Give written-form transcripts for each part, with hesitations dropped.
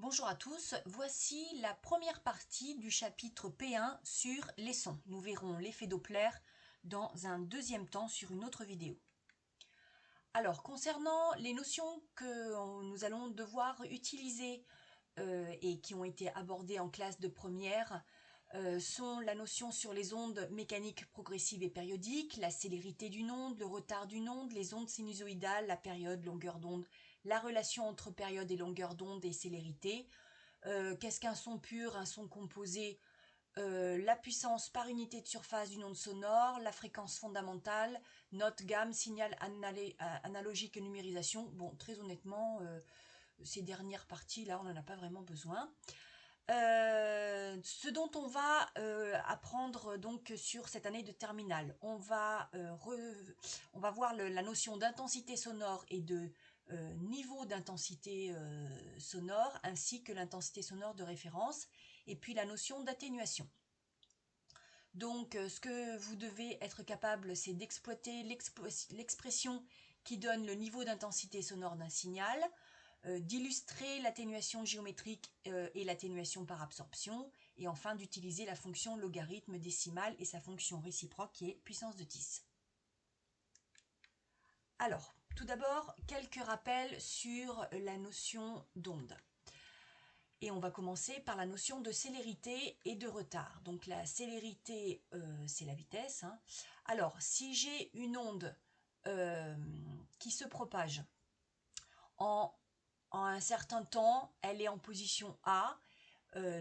Bonjour à tous, voici la première partie du chapitre P1 sur les sons. Nous verrons l'effet Doppler dans un deuxième temps sur une autre vidéo. Alors, concernant les notions que nous allons devoir utiliser et qui ont été abordées en classe de première, sont la notion sur les ondes mécaniques progressives et périodiques, la célérité d'une onde, le retard d'une onde, les ondes sinusoïdales, la période, longueur d'onde, la relation entre période et longueur d'onde et célérité, qu'est-ce qu'un son pur, un son composé, la puissance par unité de surface d'une onde sonore, la fréquence fondamentale, note, gamme, signal analogique et numérisation. Bon, très honnêtement, ces dernières parties là, on n'en a pas vraiment besoin. Ce dont on va apprendre donc sur cette année de terminale, on va voir la notion d'intensité sonore et de niveau d'intensité sonore, ainsi que l'intensité sonore de référence, et puis la notion d'atténuation. Donc ce que vous devez être capable, c'est d'exploiter l'expression qui donne le niveau d'intensité sonore d'un signal, d'illustrer l'atténuation géométrique et l'atténuation par absorption, et enfin d'utiliser la fonction logarithme décimale et sa fonction réciproque qui est puissance de 10. Alors, tout d'abord, quelques rappels sur la notion d'onde. Et on va commencer par la notion de célérité et de retard. Donc la célérité, c'est la vitesse. Alors, si j'ai une onde qui se propage en un certain temps, elle est en position A,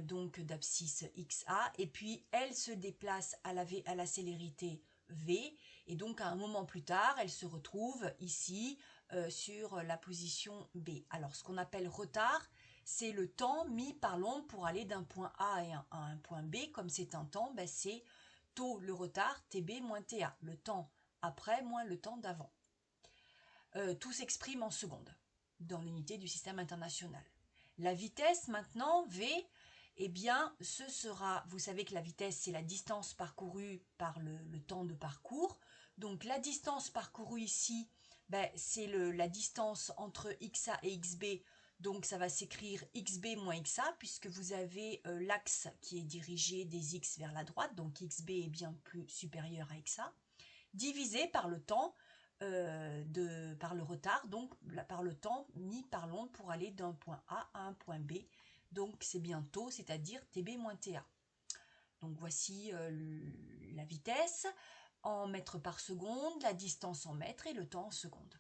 donc d'abscisse XA, et puis elle se déplace à la célérité V, et donc à un moment plus tard, elle se retrouve ici sur la position B. Alors ce qu'on appelle retard, c'est le temps mis par l'onde pour aller d'un point A à un point B. Comme c'est un temps, ben c'est taux le retard, TB moins TA, le temps après moins le temps d'avant. Tout s'exprime en secondes dans l'unité du système international. La vitesse maintenant, V, eh bien ce sera, vous savez que la vitesse c'est la distance parcourue par le temps de parcours. Donc la distance parcourue ici, ben, c'est la distance entre XA et XB. Donc ça va s'écrire XB moins XA puisque vous avez l'axe qui est dirigé des X vers la droite. Donc XB est bien plus supérieur à XA. Divisé par le temps, par le retard, donc par le temps mis par l'onde pour aller d'un point A à un point B. Donc c'est bien taux, c'est-à-dire TB moins TA. Donc voici la vitesse en mètres par seconde, la distance en mètres et le temps en secondes.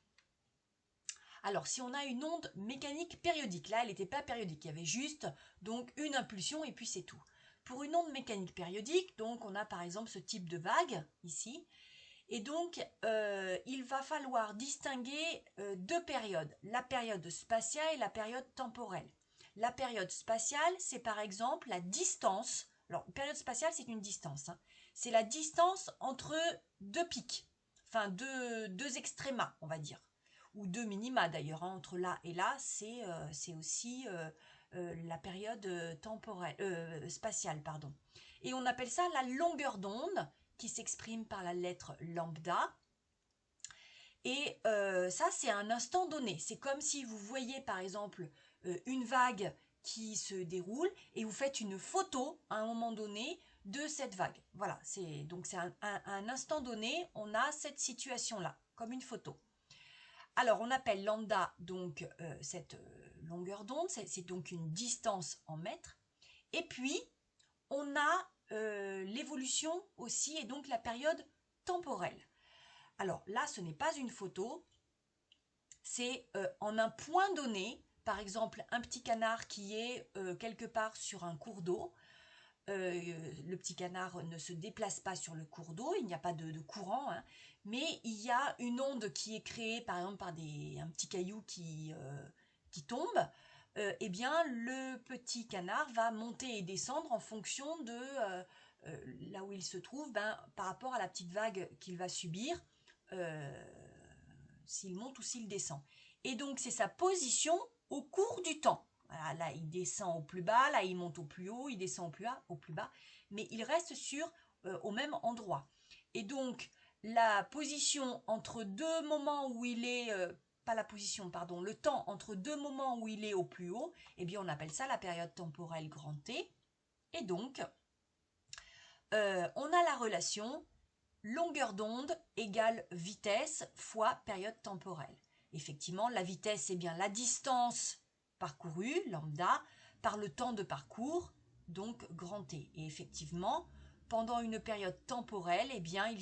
Alors si on a une onde mécanique périodique, là elle n'était pas périodique, il y avait juste donc une impulsion et puis c'est tout. Pour une onde mécanique périodique, donc on a par exemple ce type de vague ici. Et donc, il va falloir distinguer deux périodes, la période spatiale et la période temporelle. La période spatiale, c'est par exemple la distance. Alors, période spatiale, c'est une distance. C'est la distance entre deux pics, enfin deux extrémas, on va dire. Ou deux minima d'ailleurs, entre là et là, c'est aussi la période spatiale. Pardon. Et on appelle ça la longueur d'onde, qui s'exprime par la lettre lambda. Et ça, c'est un instant donné. C'est comme si vous voyez, par exemple, une vague qui se déroule et vous faites une photo à un moment donné de cette vague. Voilà, donc c'est un instant donné, on a cette situation-là, comme une photo. Alors, on appelle lambda donc cette longueur d'onde, c'est donc une distance en mètres. Et puis, on a l'évolution aussi et donc la période temporelle. Alors là, ce n'est pas une photo, c'est en un point donné, par exemple un petit canard qui est quelque part sur un cours d'eau. Le petit canard ne se déplace pas sur le cours d'eau, il n'y a pas de courant, mais il y a une onde qui est créée par exemple par un petit caillou qui tombe. Eh bien, le petit canard va monter et descendre en fonction de là où il se trouve, par rapport à la petite vague qu'il va subir, s'il monte ou s'il descend. Et donc, c'est sa position au cours du temps. Voilà, là, il descend au plus bas, là, il monte au plus haut, il descend au plus bas, mais il reste au même endroit. Et donc, la position entre deux moments où il est pas la position, pardon, le temps entre deux moments où il est au plus haut, eh bien on appelle ça la période temporelle grand T. Et donc, on a la relation longueur d'onde égale vitesse fois période temporelle. Effectivement, la vitesse, c'est bien la distance parcourue, lambda, par le temps de parcours, donc grand T. Et effectivement, pendant une période temporelle, eh bien,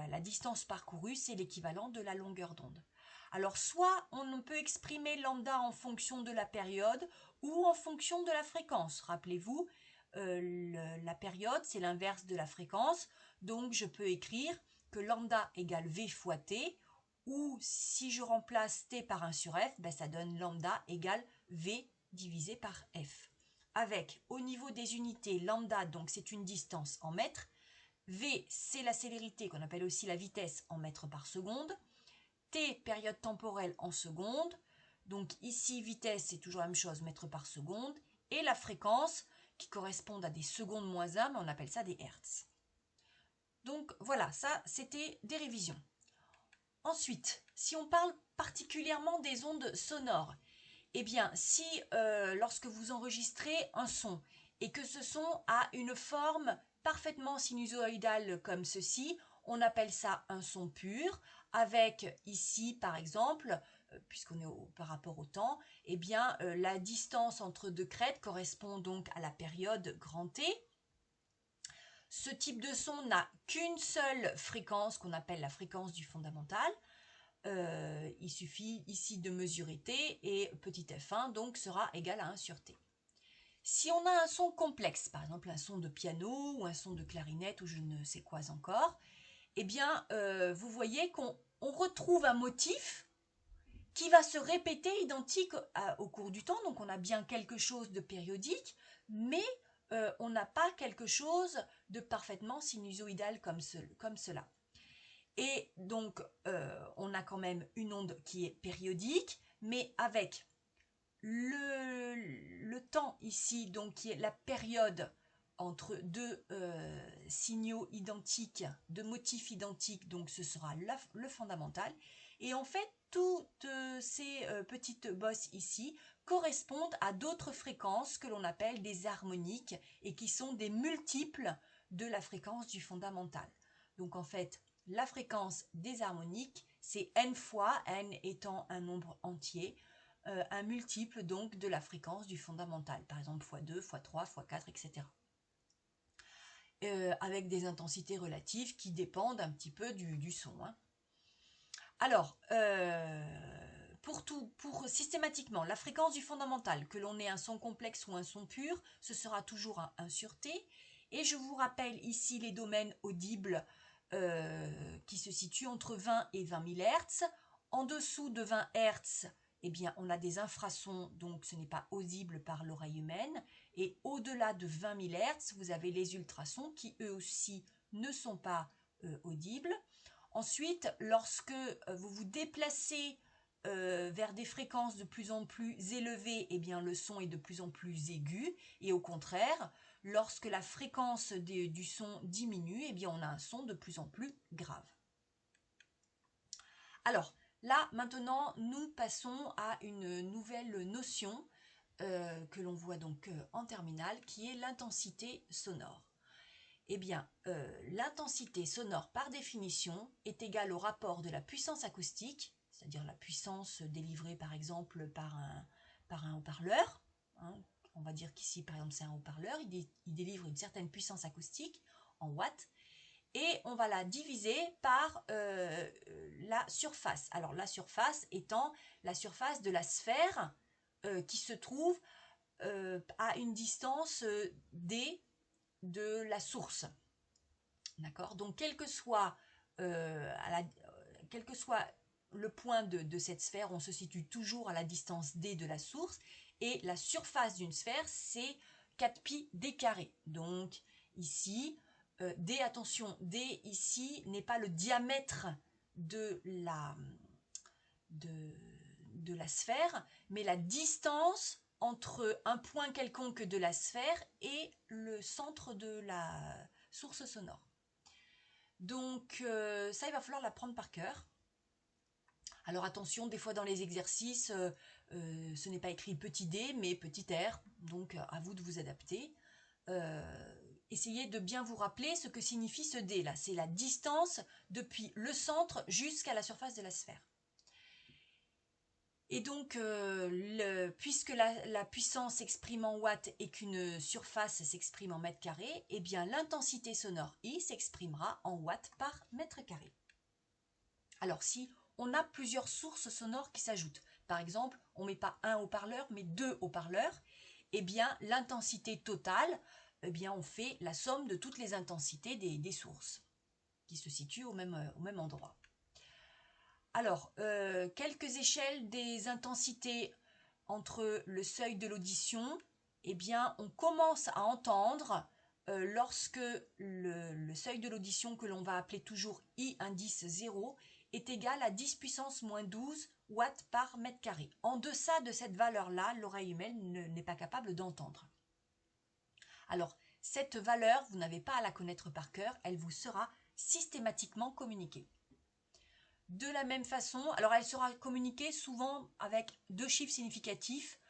la distance parcourue, c'est l'équivalent de la longueur d'onde. Alors, soit on peut exprimer lambda en fonction de la période ou en fonction de la fréquence. Rappelez-vous, la période, c'est l'inverse de la fréquence. Donc, je peux écrire que lambda égale V fois T, ou si je remplace T par 1 sur F, ben, ça donne lambda égale V divisé par F. Avec, au niveau des unités, lambda, donc c'est une distance en mètres. V, c'est la célérité qu'on appelle aussi la vitesse en mètres par seconde. T, période temporelle en secondes. Donc ici, vitesse, c'est toujours la même chose, mètres par seconde. Et la fréquence, qui correspondent à des secondes moins 1, mais on appelle ça des hertz. Donc voilà, ça, c'était des révisions. Ensuite, si on parle particulièrement des ondes sonores, eh bien, si lorsque vous enregistrez un son et que ce son a une forme parfaitement sinusoïdale comme ceci, on appelle ça un son pur, avec ici par exemple, puisqu'on est par rapport au temps, eh bien la distance entre deux crêtes correspond donc à la période grand T. Ce type de son n'a qu'une seule fréquence qu'on appelle la fréquence du fondamental. Il suffit ici de mesurer T et petit f1 donc sera égal à 1 sur T. Si on a un son complexe, par exemple un son de piano ou un son de clarinette ou je ne sais quoi encore, eh bien vous voyez qu'on retrouve un motif qui va se répéter identique au cours du temps. Donc on a bien quelque chose de périodique, mais on n'a pas quelque chose de parfaitement sinusoïdal comme cela. Et donc, on a quand même une onde qui est périodique, mais avec le temps ici, donc qui est la période entre deux signaux identiques, deux motifs identiques, donc ce sera le fondamental. Et en fait, toutes ces petites bosses ici correspondent à d'autres fréquences que l'on appelle des harmoniques et qui sont des multiples de la fréquence du fondamental. Donc en fait, la fréquence des harmoniques, c'est n fois, n étant un nombre entier, un multiple donc de la fréquence du fondamental, par exemple x2, x3, x4, etc. Avec des intensités relatives qui dépendent un petit peu du son. Hein. Alors, pour systématiquement, la fréquence du fondamental, que l'on ait un son complexe ou un son pur, ce sera toujours un 1 sur T. Et je vous rappelle ici les domaines audibles qui se situent entre 20 et 20 000 Hz. En dessous de 20 Hz, eh bien, on a des infrasons, donc ce n'est pas audible par l'oreille humaine. Et au-delà de 20 000 Hz, vous avez les ultrasons qui eux aussi ne sont pas audibles. Ensuite, lorsque vous vous déplacez vers des fréquences de plus en plus élevées, eh bien, le son est de plus en plus aigu. Et au contraire, lorsque la fréquence du son diminue, eh bien, on a un son de plus en plus grave. Alors, là, maintenant, nous passons à une nouvelle notion que l'on voit donc en terminale, qui est l'intensité sonore. Eh bien, l'intensité sonore, par définition, est égale au rapport de la puissance acoustique, c'est-à-dire la puissance délivrée, par exemple, par un haut-parleur. Hein. On va dire qu'ici, par exemple, c'est un haut-parleur, il délivre une certaine puissance acoustique en watts, et on va la diviser par la surface. Alors, la surface étant la surface de la sphère qui se trouve à une distance d de la source. D'accord. Donc, quel que soit le point de cette sphère, on se situe toujours à la distance d de la source. Et la surface d'une sphère, c'est 4pi d carré. Donc, ici, d, attention, d ici n'est pas le diamètre de la sphère, mais la distance entre un point quelconque de la sphère et le centre de la source sonore. Donc ça, il va falloir l'apprendre par cœur. Alors attention, des fois dans les exercices, ce n'est pas écrit petit d, mais petit r, donc à vous de vous adapter. Essayez de bien vous rappeler ce que signifie ce d là, c'est la distance depuis le centre jusqu'à la surface de la sphère. Et donc, puisque la puissance s'exprime en watts et qu'une surface s'exprime en mètres carrés, eh bien l'intensité sonore I s'exprimera en watts par mètre carré. Alors si on a plusieurs sources sonores qui s'ajoutent, par exemple, on ne met pas un haut-parleur, mais deux haut-parleurs, eh bien l'intensité totale, eh bien on fait la somme de toutes les intensités des sources qui se situent au même endroit. Alors, quelques échelles des intensités entre le seuil de l'audition, eh bien, on commence à entendre lorsque le seuil de l'audition que l'on va appeler toujours I indice 0 est égal à 10 puissance moins 12 watts par mètre carré. En deçà de cette valeur-là, l'oreille humaine n'est pas capable d'entendre. Alors, cette valeur, vous n'avez pas à la connaître par cœur, elle vous sera systématiquement communiquée. De la même façon, alors elle sera communiquée souvent avec deux chiffres significatifs,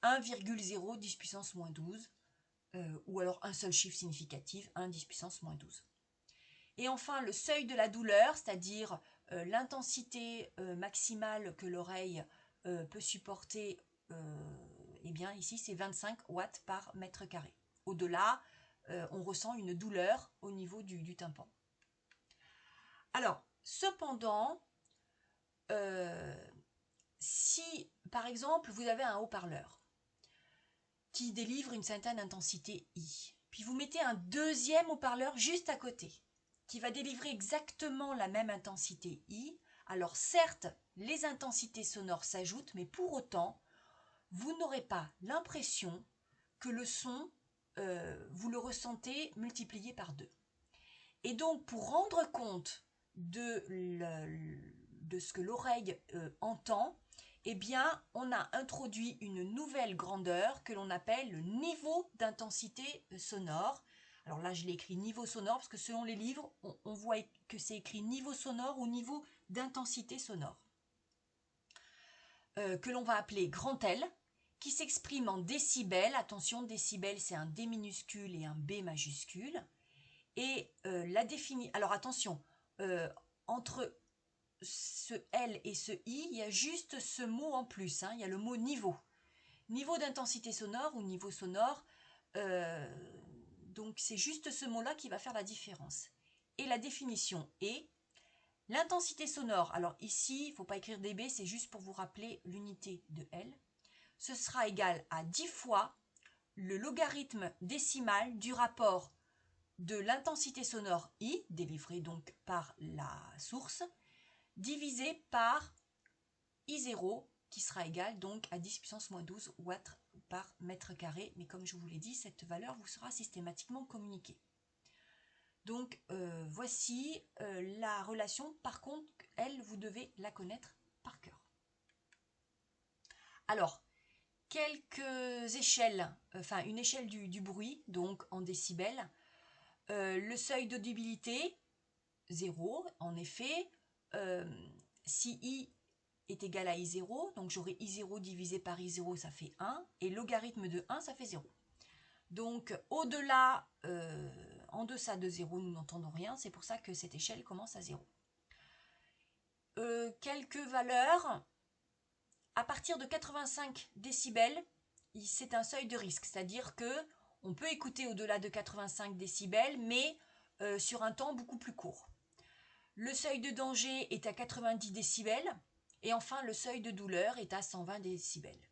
1,0 10 puissance moins 12, ou alors un seul chiffre significatif, 1 10 puissance moins 12. Et enfin, le seuil de la douleur, c'est-à-dire l'intensité maximale que l'oreille peut supporter, eh bien ici c'est 25 watts par mètre carré. Au-delà, on ressent une douleur au niveau du tympan. Alors, cependant, si par exemple vous avez un haut-parleur qui délivre une certaine intensité I, puis vous mettez un deuxième haut-parleur juste à côté qui va délivrer exactement la même intensité I, alors certes les intensités sonores s'ajoutent, mais pour autant vous n'aurez pas l'impression que le son, vous le ressentez multiplié par 2. Et donc pour rendre compte de ce que l'oreille entend, eh bien, on a introduit une nouvelle grandeur que l'on appelle le niveau d'intensité sonore. Alors là, je l'ai écrit niveau sonore parce que selon les livres, on voit que c'est écrit niveau sonore ou niveau d'intensité sonore. Que l'on va appeler grand L, qui s'exprime en décibels. Attention, décibels, c'est un D minuscule et un B majuscule. Et la définition... Alors attention, entre ce L et ce I, il y a juste ce mot en plus, hein, il y a le mot niveau. Niveau d'intensité sonore ou niveau sonore, donc c'est juste ce mot-là qui va faire la différence. Et la définition est l'intensité sonore, alors ici, il ne faut pas écrire dB, c'est juste pour vous rappeler l'unité de L, ce sera égal à 10 fois le logarithme décimal du rapport de l'intensité sonore I, délivrée donc par la source, divisé par I0, qui sera égal donc à 10 puissance moins 12 watts par mètre carré. Mais comme je vous l'ai dit, cette valeur vous sera systématiquement communiquée. Donc voici la relation. Par contre, elle, vous devez la connaître par cœur. Alors, quelques échelles, enfin une échelle du bruit, donc en décibels. Le seuil d'audibilité, 0, en effet. Si I est égal à I0, donc j'aurai I0 divisé par I0, ça fait 1, et logarithme de 1, ça fait 0. Donc au-delà, en deçà de 0, nous n'entendons rien, c'est pour ça que cette échelle commence à 0. Quelques valeurs, à partir de 85 décibels, c'est un seuil de risque, c'est-à-dire que on peut écouter au-delà de 85 décibels, mais sur un temps beaucoup plus court. Le seuil de danger est à 90 décibels, et enfin le seuil de douleur est à 120 décibels.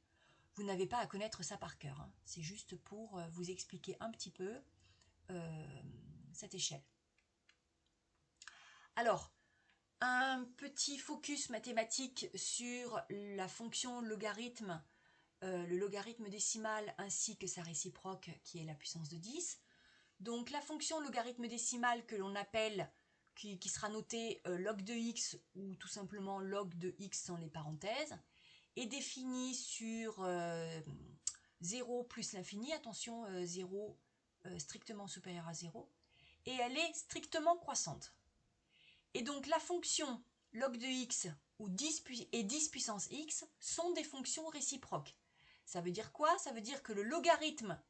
Vous n'avez pas à connaître ça par cœur, hein. C'est juste pour vous expliquer un petit peu cette échelle. Alors, un petit focus mathématique sur la fonction logarithme, le logarithme décimal ainsi que sa réciproque qui est la puissance de 10. Donc la fonction logarithme décimal que l'on appelle, qui sera notée log de x ou tout simplement log de x sans les parenthèses, est définie sur 0 plus l'infini, attention 0 strictement supérieur à 0, et elle est strictement croissante. Et donc la fonction log de x ou 10 et 10 puissance x sont des fonctions réciproques. Ça veut dire quoi? Ça veut dire que le logarithme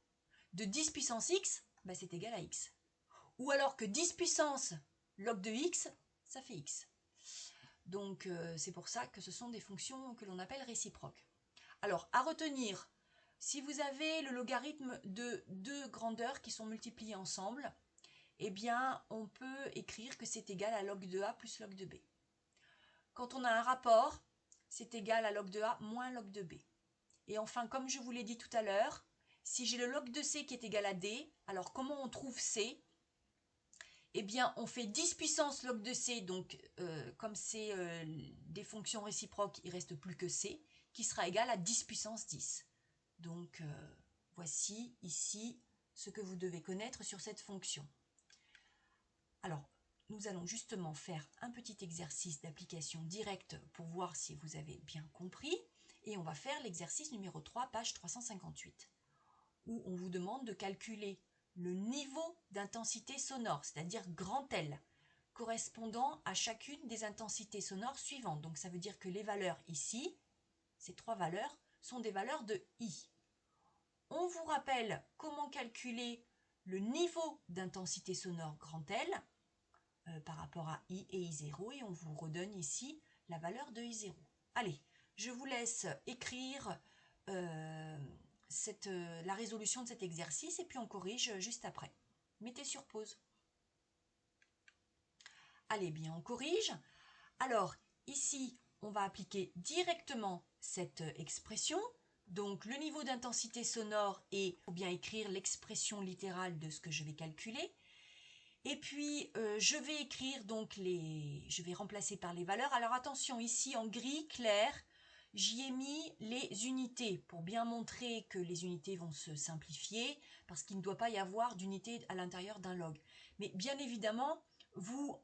de 10 puissance x, bah, c'est égal à x. Ou alors que 10 puissance log de x, ça fait x. Donc c'est pour ça que ce sont des fonctions que l'on appelle réciproques. Alors à retenir, si vous avez le logarithme de deux grandeurs qui sont multipliées ensemble, eh bien on peut écrire que c'est égal à log de a plus log de b. Quand on a un rapport, c'est égal à log de a moins log de b. Et enfin, comme je vous l'ai dit tout à l'heure, si j'ai le log de c qui est égal à d, alors comment on trouve c? Eh bien, on fait 10 puissance log de c, donc comme c'est des fonctions réciproques, il ne reste plus que c, qui sera égal à 10 puissance 10. Donc, voici ici ce que vous devez connaître sur cette fonction. Alors, nous allons justement faire un petit exercice d'application directe pour voir si vous avez bien compris. Et on va faire l'exercice numéro 3, page 358, où on vous demande de calculer le niveau d'intensité sonore, c'est-à-dire grand L, correspondant à chacune des intensités sonores suivantes. Donc ça veut dire que les valeurs ici, ces trois valeurs, sont des valeurs de I. On vous rappelle comment calculer le niveau d'intensité sonore grand L par rapport à I et I0, et on vous redonne ici la valeur de I0. Allez, je vous laisse écrire la résolution de cet exercice et puis on corrige juste après. Mettez sur pause. Allez, bien, on corrige. Alors, ici, on va appliquer directement cette expression. Donc, le niveau d'intensité sonore est, il faut bien écrire l'expression littérale de ce que je vais calculer. Et puis, je vais écrire donc je vais remplacer par les valeurs. Alors, attention, ici, en gris clair, j'y ai mis les unités pour bien montrer que les unités vont se simplifier parce qu'il ne doit pas y avoir d'unité à l'intérieur d'un log. Mais bien évidemment, vous,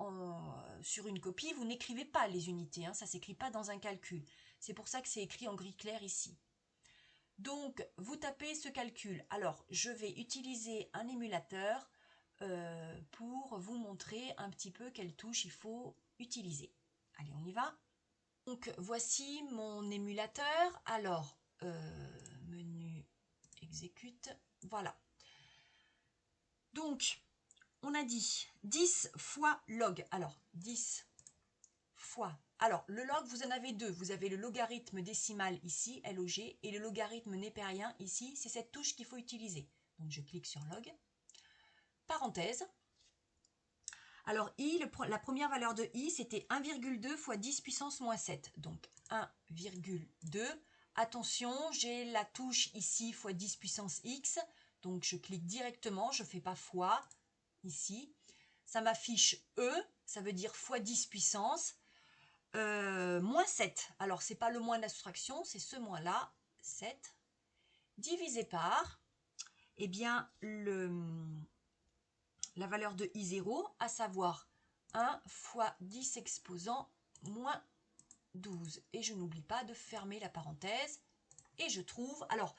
sur une copie, vous n'écrivez pas les unités, hein, ça ne s'écrit pas dans un calcul. C'est pour ça que c'est écrit en gris clair ici. Donc, vous tapez ce calcul. Alors, je vais utiliser un émulateur pour vous montrer un petit peu quelles touches il faut utiliser. Allez, on y va. Donc, voici mon émulateur. Alors, menu exécute. Voilà. Donc, on a dit 10 fois log. Alors, 10 fois. Alors, le log, vous en avez deux. Vous avez le logarithme décimal ici, LOG, et le logarithme népérien ici. C'est cette touche qu'il faut utiliser. Donc, je clique sur log. Parenthèse. Alors, I, la première valeur de I, c'était 1,2 fois 10 puissance moins 7. Donc, 1,2. Attention, j'ai la touche ici fois 10 puissance X. Donc, je clique directement, je ne fais pas fois ici. Ça m'affiche E, ça veut dire fois 10 puissance. Moins 7. Alors, ce n'est pas le moins d'abstraction, c'est ce moins-là, 7. Divisé par, eh bien, la valeur de I0, à savoir 1 fois 10 exposant moins 12. Et je n'oublie pas de fermer la parenthèse. Et je trouve... Alors,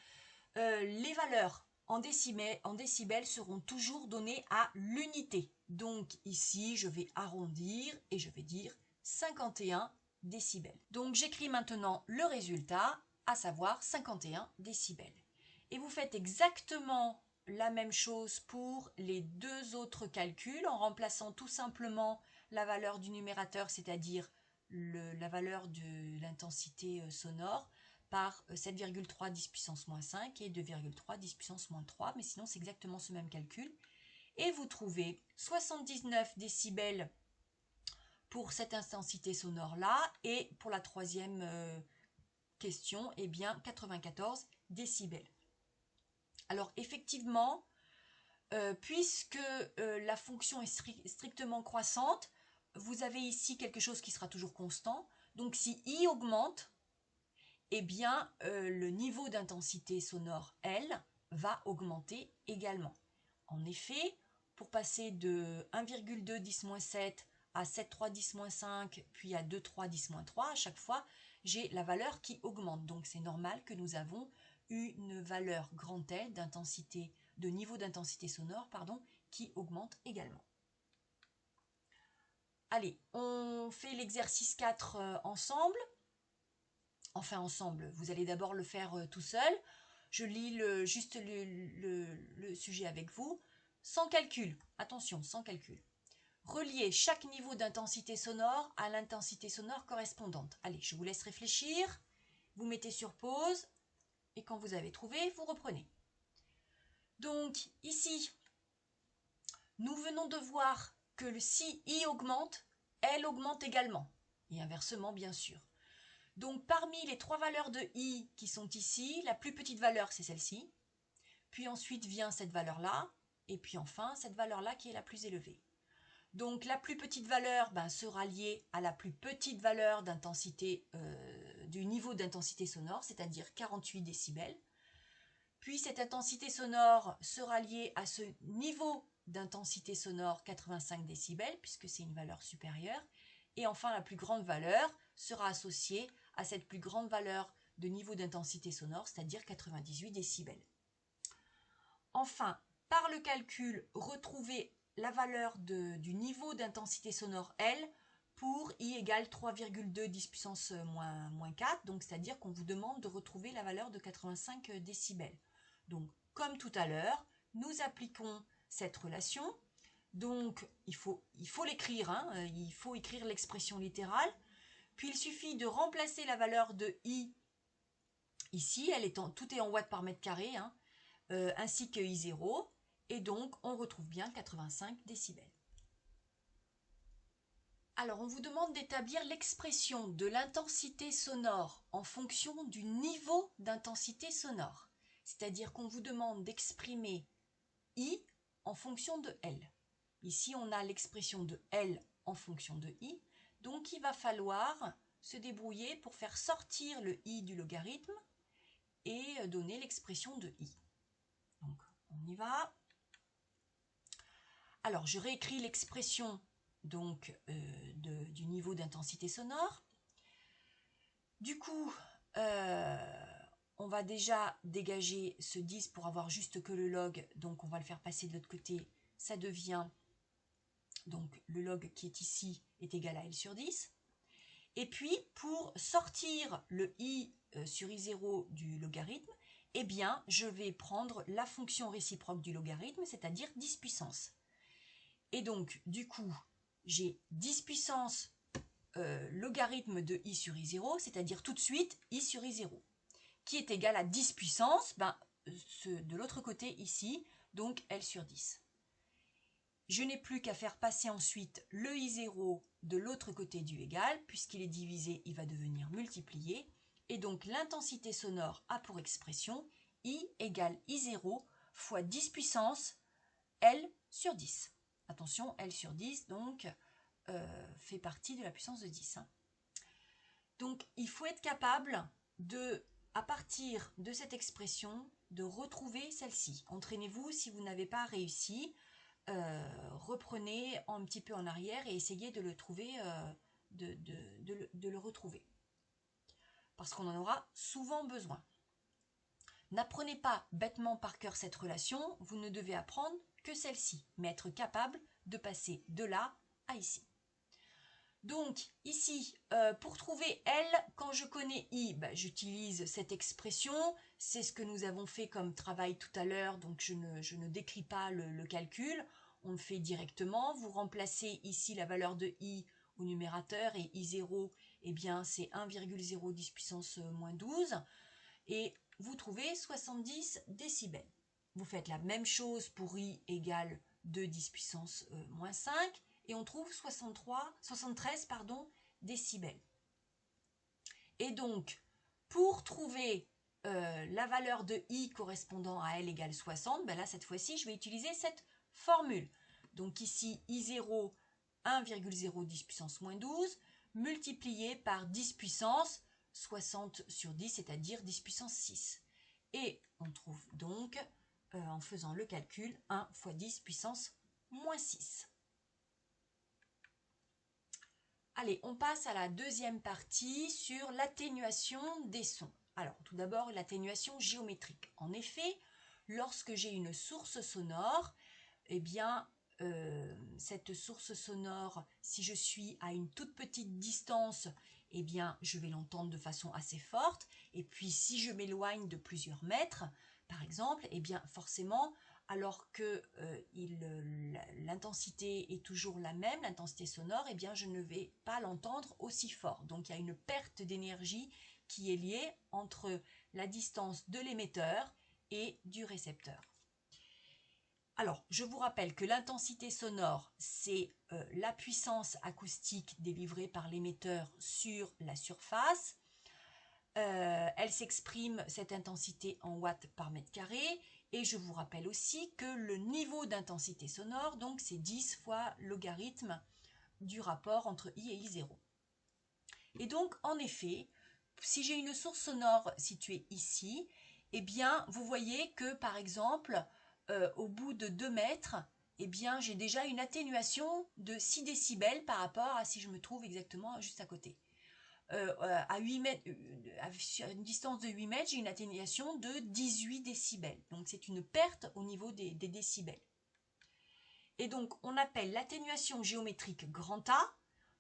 les valeurs en décibels seront toujours données à l'unité. Donc ici, je vais arrondir et je vais dire 51 décibels. Donc j'écris maintenant le résultat, à savoir 51 décibels. Et vous faites exactement la même chose pour les deux autres calculs en remplaçant tout simplement la valeur du numérateur, c'est-à-dire la valeur de l'intensité sonore, par 7,3 10 puissance moins 5 et 2,3 10 puissance moins 3, mais sinon c'est exactement ce même calcul. Et vous trouvez 79 décibels pour cette intensité sonore-là, et pour la troisième question, eh bien 94 décibels. Alors effectivement, puisque la fonction est strictement croissante, vous avez ici quelque chose qui sera toujours constant. Donc si I augmente, eh bien le niveau d'intensité sonore, L, va augmenter également. En effet, pour passer de 1,2 10-7 à 7,3 10-5, puis à 2,3 10-3, à chaque fois, j'ai la valeur qui augmente. Donc c'est normal que nous avons une valeur grand L d'intensité, de niveau d'intensité sonore, pardon, qui augmente également. Allez, on fait l'exercice 4 ensemble. Enfin ensemble, vous allez d'abord le faire tout seul. Je lis juste le sujet avec vous. Sans calcul, attention, sans calcul. Reliez chaque niveau d'intensité sonore à l'intensité sonore correspondante. Allez, je vous laisse réfléchir. Vous mettez sur pause. Et quand vous avez trouvé, vous reprenez. Donc ici, nous venons de voir que si I augmente, elle augmente également. Et inversement, bien sûr. Donc parmi les trois valeurs de I qui sont ici, la plus petite valeur, c'est celle-ci. Puis ensuite vient cette valeur-là. Et puis enfin, cette valeur-là qui est la plus élevée. Donc la plus petite valeur sera liée à la plus petite valeur d'intensité du niveau d'intensité sonore, c'est-à-dire 48 décibels. Puis cette intensité sonore sera liée à ce niveau d'intensité sonore 85 décibels, puisque c'est une valeur supérieure. Et enfin, la plus grande valeur sera associée à cette plus grande valeur de niveau d'intensité sonore, c'est-à-dire 98 décibels. Enfin, par le calcul, retrouvez la valeur du niveau d'intensité sonore L pour I égale 3,2 10 puissance moins 4, donc c'est-à-dire qu'on vous demande de retrouver la valeur de 85 décibels. Donc, comme tout à l'heure, nous appliquons cette relation. Donc, il faut l'écrire, hein, il faut écrire l'expression littérale. Puis, il suffit de remplacer la valeur de I ici, tout est en watts par mètre carré, hein, ainsi que I0. Et donc, on retrouve bien 85 décibels. Alors, on vous demande d'établir l'expression de l'intensité sonore en fonction du niveau d'intensité sonore. C'est-à-dire qu'on vous demande d'exprimer I en fonction de L. Ici, on a l'expression de L en fonction de I. Donc, il va falloir se débrouiller pour faire sortir le I du logarithme et donner l'expression de I. Donc, on y va. Alors, je réécris l'expression donc du niveau d'intensité sonore. Du coup, on va déjà dégager ce 10 pour avoir juste que le log, donc on va le faire passer de l'autre côté, ça devient, donc le log qui est ici est égal à L sur 10. Et puis, pour sortir le I sur I0 du logarithme, eh bien, je vais prendre la fonction réciproque du logarithme, c'est-à-dire 10 puissance. Et donc, du coup, j'ai 10 puissance logarithme de I sur I0, c'est-à-dire tout de suite I sur I0, qui est égal à 10 puissance, de l'autre côté ici, donc L sur 10. Je n'ai plus qu'à faire passer ensuite le I0 de l'autre côté du égal, puisqu'il est divisé, il va devenir multiplié, et donc l'intensité sonore a pour expression I égale I0 fois 10 puissance L sur 10. Attention, L sur 10, donc, fait partie de la puissance de 10. Hein. Donc, il faut être capable de, à partir de cette expression, de retrouver celle-ci. Entraînez-vous si vous n'avez pas réussi. Reprenez un petit peu en arrière et essayez de le trouver, de le retrouver. Parce qu'on en aura souvent besoin. N'apprenez pas bêtement par cœur cette relation, vous ne devez apprendre que celle-ci, mais être capable de passer de là à ici. Donc ici, pour trouver L, quand je connais I, j'utilise cette expression, c'est ce que nous avons fait comme travail tout à l'heure, donc je ne décris pas le calcul, on le fait directement, vous remplacez ici la valeur de I au numérateur et I0, eh bien c'est 1,010 puissance moins 12, et vous trouvez 70 décibels. Vous faites la même chose pour I égale 2,10 puissance moins 5, et on trouve 73 décibels. Et donc, pour trouver la valeur de I correspondant à L égale 60, là, cette fois-ci, je vais utiliser cette formule. Donc ici, I0, 1,010 puissance moins 12, multiplié par 10 puissance 60 sur 10, c'est-à-dire 10 puissance 6. Et on trouve donc, en faisant le calcul, 1 fois 10 puissance moins 6. Allez, on passe à la deuxième partie sur l'atténuation des sons. Alors, tout d'abord, l'atténuation géométrique. En effet, lorsque j'ai une source sonore, eh bien, cette source sonore, si je suis à une toute petite distance, eh bien, je vais l'entendre de façon assez forte. Et puis, si je m'éloigne de plusieurs mètres, par exemple, eh bien, forcément, alors que l'intensité est toujours la même, l'intensité sonore, eh bien, je ne vais pas l'entendre aussi fort. Donc, il y a une perte d'énergie qui est liée entre la distance de l'émetteur et du récepteur. Alors, je vous rappelle que l'intensité sonore, c'est la puissance acoustique délivrée par l'émetteur sur la surface. Elle s'exprime, cette intensité, en watts par mètre carré. Et je vous rappelle aussi que le niveau d'intensité sonore, donc c'est 10 fois logarithme du rapport entre I et I0. Et donc, en effet, si j'ai une source sonore située ici, eh bien, vous voyez que, par exemple, au bout de 2 mètres, eh bien, j'ai déjà une atténuation de 6 décibels par rapport à si je me trouve exactement juste à côté. À 8 mètres, à une distance de 8 mètres, j'ai une atténuation de 18 décibels. Donc, c'est une perte au niveau des décibels. Et donc, on appelle l'atténuation géométrique grand A,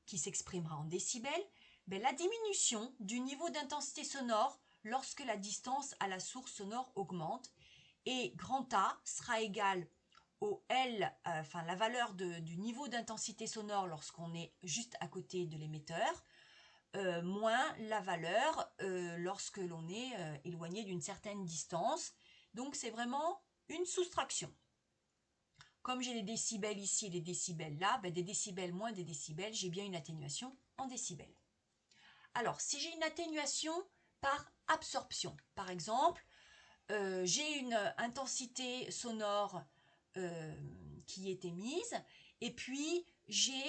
qui s'exprimera en décibels, la diminution du niveau d'intensité sonore lorsque la distance à la source sonore augmente. Et grand A sera égal au L, enfin la valeur du niveau d'intensité sonore lorsqu'on est juste à côté de l'émetteur, moins la valeur lorsque l'on est éloigné d'une certaine distance. Donc c'est vraiment une soustraction. Comme j'ai les décibels ici et les décibels là, des décibels moins des décibels, j'ai bien une atténuation en décibels. Alors, si j'ai une atténuation par absorption, par exemple, j'ai une intensité sonore qui est émise, et puis j'ai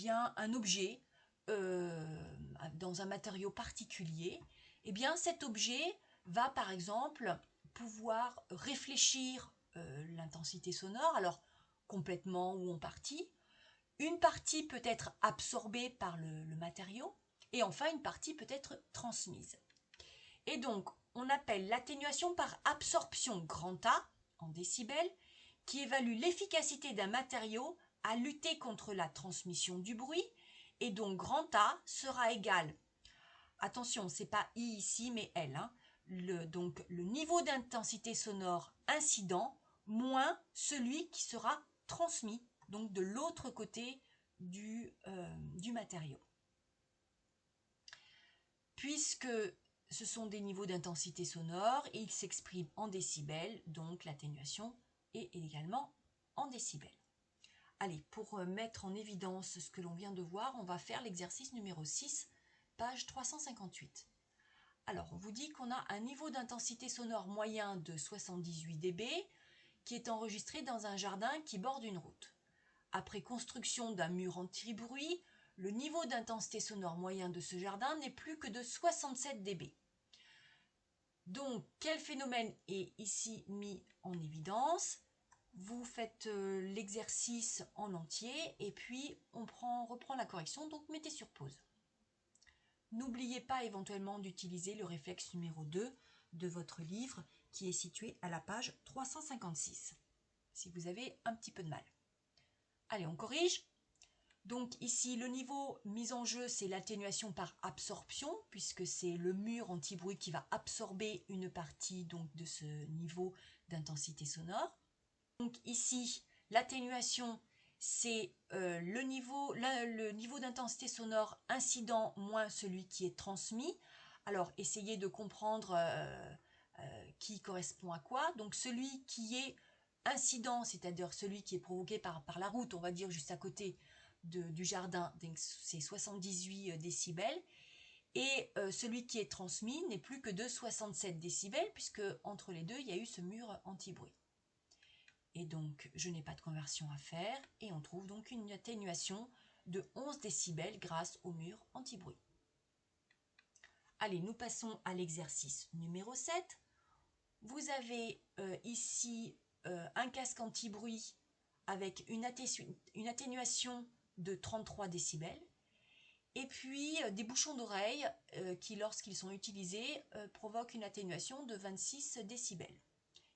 un objet dans un matériau particulier. Eh bien, cet objet va, par exemple, pouvoir réfléchir l'intensité sonore, alors complètement ou en partie. Une partie peut être absorbée par le matériau, et enfin une partie peut être transmise. Et donc, on appelle l'atténuation par absorption grand A, en décibels, qui évalue l'efficacité d'un matériau à lutter contre la transmission du bruit, et donc grand A sera égal, attention, c'est pas I ici, mais L, hein, donc le niveau d'intensité sonore incident moins celui qui sera transmis, donc de l'autre côté du matériau. Puisque ce sont des niveaux d'intensité sonore et ils s'expriment en décibels, donc l'atténuation est également en décibels. Allez, pour mettre en évidence ce que l'on vient de voir, on va faire l'exercice numéro 6, page 358. Alors, on vous dit qu'on a un niveau d'intensité sonore moyen de 78 dB qui est enregistré dans un jardin qui borde une route. Après construction d'un mur anti-bruit, le niveau d'intensité sonore moyen de ce jardin n'est plus que de 67 dB. Donc, quel phénomène est ici mis en évidence? Vous faites l'exercice en entier et puis on reprend la correction, donc mettez sur pause. N'oubliez pas éventuellement d'utiliser le réflexe numéro 2 de votre livre qui est situé à la page 356, si vous avez un petit peu de mal. Allez, on corrige. Donc ici, le niveau mis en jeu, c'est l'atténuation par absorption, puisque c'est le mur anti-bruit qui va absorber une partie donc, de ce niveau d'intensité sonore. Donc ici, l'atténuation, c'est le niveau d'intensité sonore incident moins celui qui est transmis. Alors, essayez de comprendre qui correspond à quoi. Donc, celui qui est incident, c'est-à-dire celui qui est provoqué par la route, on va dire juste à côté du jardin, c'est 78 décibels. Et celui qui est transmis n'est plus que de 67 décibels, puisque entre les deux, il y a eu ce mur anti-bruit. Et donc, je n'ai pas de conversion à faire, et on trouve donc une atténuation de 11 décibels grâce au mur anti-bruit. Allez, nous passons à l'exercice numéro 7. Vous avez ici un casque anti-bruit avec une atténuation de 33 décibels, et puis des bouchons d'oreille qui, lorsqu'ils sont utilisés, provoquent une atténuation de 26 décibels.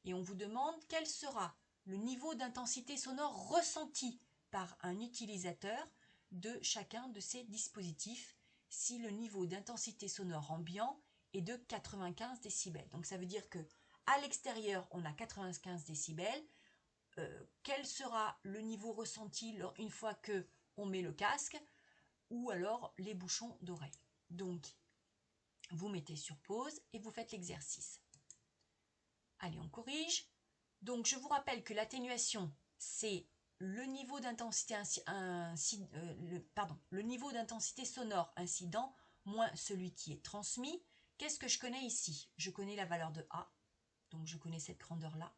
Et on vous demande quelle sera le niveau d'intensité sonore ressenti par un utilisateur de chacun de ces dispositifs si le niveau d'intensité sonore ambiant est de 95 décibels. Donc ça veut dire que à l'extérieur, on a 95 décibels. Quel sera le niveau ressenti une fois que on met le casque ou alors les bouchons d'oreille. Donc, vous mettez sur pause et vous faites l'exercice. Allez, on corrige. Donc, je vous rappelle que l'atténuation, c'est le niveau d'intensité le niveau d'intensité sonore incident moins celui qui est transmis. Qu'est-ce que je connais ici? Je connais la valeur de A, donc je connais cette grandeur-là.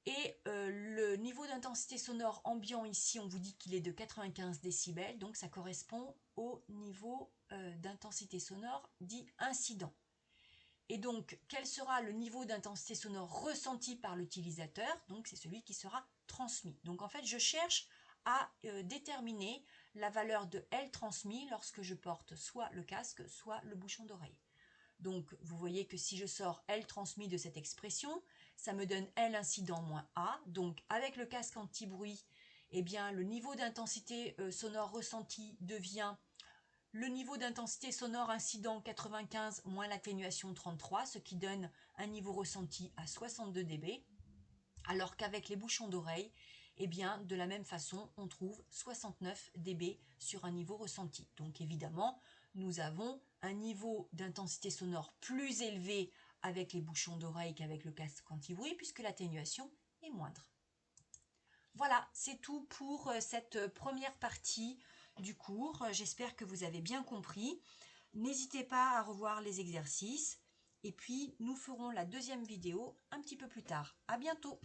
Et le niveau d'intensité sonore ambiant ici, on vous dit qu'il est de 95 décibels, donc ça correspond au niveau d'intensité sonore dit incident. Et donc, quel sera le niveau d'intensité sonore ressenti par l'utilisateur? Donc, c'est celui qui sera transmis. Donc, en fait, je cherche à déterminer la valeur de L transmis lorsque je porte soit le casque, soit le bouchon d'oreille. Donc, vous voyez que si je sors L transmis de cette expression, ça me donne L incident moins A. Donc, avec le casque anti-bruit, eh bien, le niveau d'intensité sonore ressenti devient le niveau d'intensité sonore incident 95 moins l'atténuation 33, ce qui donne un niveau ressenti à 62 dB. Alors qu'avec les bouchons d'oreille, eh bien, de la même façon, on trouve 69 dB sur un niveau ressenti. Donc, évidemment, nous avons un niveau d'intensité sonore plus élevé avec les bouchons d'oreille qu'avec le casque anti-bruit puisque l'atténuation est moindre. Voilà, c'est tout pour cette première partie du cours. J'espère que vous avez bien compris. N'hésitez pas à revoir les exercices et puis nous ferons la deuxième vidéo un petit peu plus tard. À bientôt!